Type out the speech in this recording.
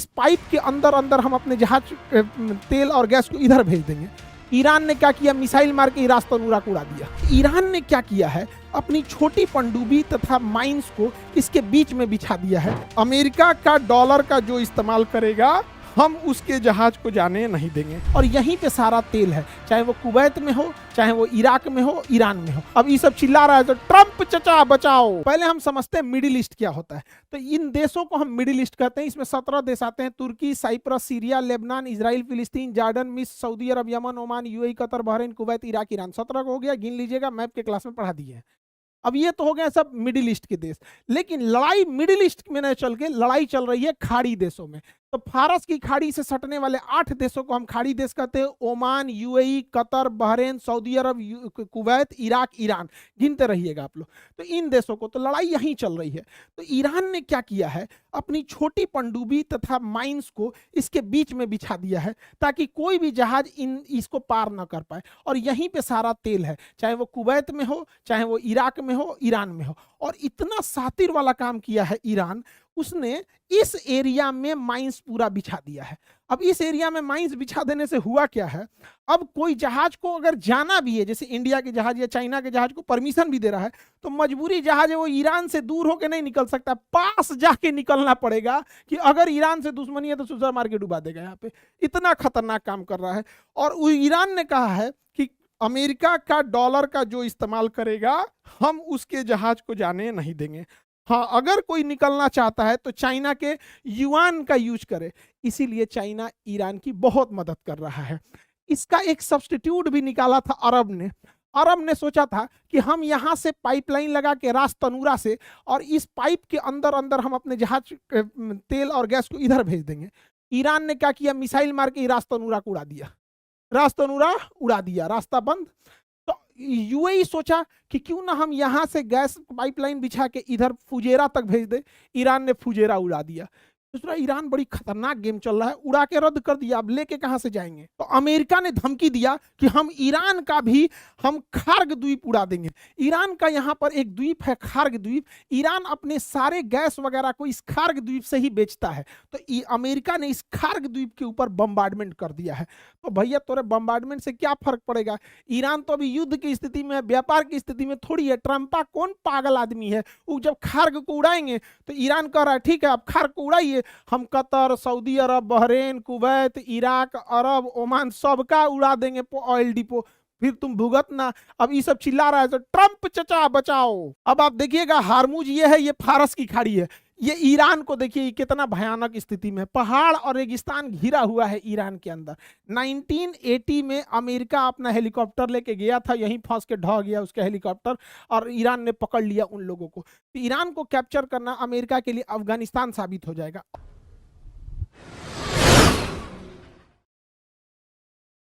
इस पाइप के अंदर अंदर हम अपने जहाज तेल और गैस को इधर भेज देंगे। ईरान ने क्या किया, मिसाइल मार के रास्ता-नूरा को उड़ा दिया। ईरान ने क्या किया है, अपनी छोटी पनडुब्बी तथा माइंस को इसके बीच में बिछा दिया है। अमेरिका का डॉलर का जो इस्तेमाल करेगा हम उसके जहाज को जाने नहीं देंगे, और यहीं पे सारा तेल है, चाहे वो कुवैत में हो, चाहे वो इराक में हो, ईरान में हो। अब ये सब चिल्ला रहा है तो ट्रंप चचा बचाओ। पहले हम समझते हैं मिडिल ईस्ट क्या होता है। तो इन देशों को हम मिडिल ईस्ट कहते हैं। इसमें 17 देश आते हैं: तुर्की, साइप्रस, सीरिया, लेबनान, इजराइल, फिलिस्तीन, जॉर्डन, मिस्र, सऊदी अरब, Yemen, Oman, UAE, Qatar, Bahrain, Kuwait, Iraq, Iran. 17 को हो गया, गिन लीजिएगा, मैप के क्लास में पढ़ा दिए हैं। अब ये तो हो गए सब मिडिल ईस्ट के देश, लेकिन लड़ाई मिडिल ईस्ट में न चल के लड़ाई चल रही है खाड़ी देशों में। तो फारस की खाड़ी से सटने वाले 8 देशों को हम खाड़ी देश कहते हैं: ओमान, यूएई, कतर, बहरीन, सऊदी अरब, कुवैत, इराक, ईरान। गिनते रहिएगा आप लोग। तो इन देशों को तो लड़ाई यहीं चल रही है। तो ईरान ने क्या किया है, अपनी छोटी पनडुब्बी तथा माइंस को इसके बीच में बिछा दिया है ताकि कोई भी जहाज इसको पार न कर पाए, और यहीं पे सारा तेल है, चाहे वो कुवैत में हो, चाहे वो इराक में हो, ईरान में हो। और इतना सातिर वाला काम किया है ईरान, उसने इस एरिया में माइंस पूरा बिछा दिया है। अब इस एरिया में माइंस बिछा देने से हुआ क्या है, अब कोई जहाज को अगर जाना भी है, जैसे इंडिया के जहाज या चाइना के जहाज को परमिशन भी दे रहा है, तो मजबूरी जहाज है वो ईरान से दूर होकर नहीं निकल सकता, पास जाके निकलना पड़ेगा कि अगर ईरान से दुश्मनी है तो सुसर मार के डुबा देगा। यहाँ पे इतना खतरनाक काम कर रहा है। और ईरान ने कहा है कि अमेरिका का डॉलर का जो इस्तेमाल करेगा हम उसके जहाज को जाने नहीं देंगे। हाँ, अगर कोई निकलना चाहता है तो चाइना के युआन का यूज करे। इसीलिए चाइना ईरान की बहुत मदद कर रहा है। इसका एक सब्स्टिट्यूट भी निकाला था अरब ने। अरब ने सोचा था कि हम यहाँ से पाइपलाइन लगा के रास्ता-नूरा से, और इस पाइप के अंदर अंदर हम अपने जहाज तेल और गैस को इधर भेज देंगे। ईरान ने क्या किया, मिसाइल मार के रास्ता-नूरा को उड़ा दिया। रास्ता-नूरा उड़ा दिया, रास्ता बंद। तो यूएई सोचा कि क्यों ना हम यहां से गैस पाइपलाइन बिछा के इधर फुजेरा तक भेज दे। ईरान ने फुजेरा उड़ा दिया। दूसरा, ईरान बड़ी खतरनाक गेम चल रहा है, उड़ा के रद्द कर दिया, अब लेके कहां से जाएंगे। तो अमेरिका ने धमकी दिया कि हम ईरान का भी हम खार्ग द्वीप उड़ा देंगे। ईरान का यहाँ पर एक द्वीप है खार्ग द्वीप, ईरान अपने सारे गैस वगैरह को इस खार्ग द्वीप से ही बेचता है। तो अमेरिका ने इस खार्ग द्वीप के ऊपर बम्बार्डमेंट कर दिया है। तो भैया तोरे बम्बार्डमेंट से क्या फर्क पड़ेगा, ईरान तो अभी युद्ध की स्थिति में, व्यापार की स्थिति में थोड़ी है। ट्रंपा कौन पागल आदमी है, वो जब खार्ग को उड़ाएंगे तो ईरान कह रहा है ठीक है आप खार्ग को उड़ाइए, हम कतर, सऊदी अरब, बहरीन, कुवैत, इराक, अरब, ओमान सबका उड़ा देंगे ऑयल डिपो, फिर तुम भुगतना। अब ये सब चिल्ला रहा है तो ट्रंप चचा बचाओ। अब आप देखिएगा, हारमुज ये है, ये फारस की खाड़ी है, ये ईरान को देखिए कितना भयानक स्थिति में, पहाड़ और रेगिस्तान घिरा हुआ है ईरान के अंदर। 1980 में अमेरिका अपना हेलीकॉप्टर लेके गया था, यहीं फंस के ढह गया उसका हेलीकॉप्टर, और ईरान ने पकड़ लिया उन लोगों को। तो ईरान को कैप्चर करना अमेरिका के लिए अफगानिस्तान साबित हो जाएगा।